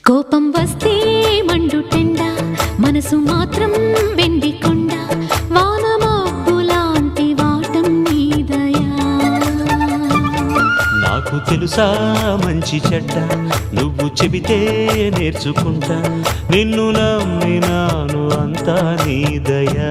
కోపం వస్తే మండుటెండ మనసు మాత్రం వెండి కొండ వానమబ్బులాంటి వాటం నీదయా నాకు తెలుసా మంచి చెడ్డ నువ్వు చెబితే నేర్చుకుంటా నిన్ను నమ్మినాను అంతా నీదయా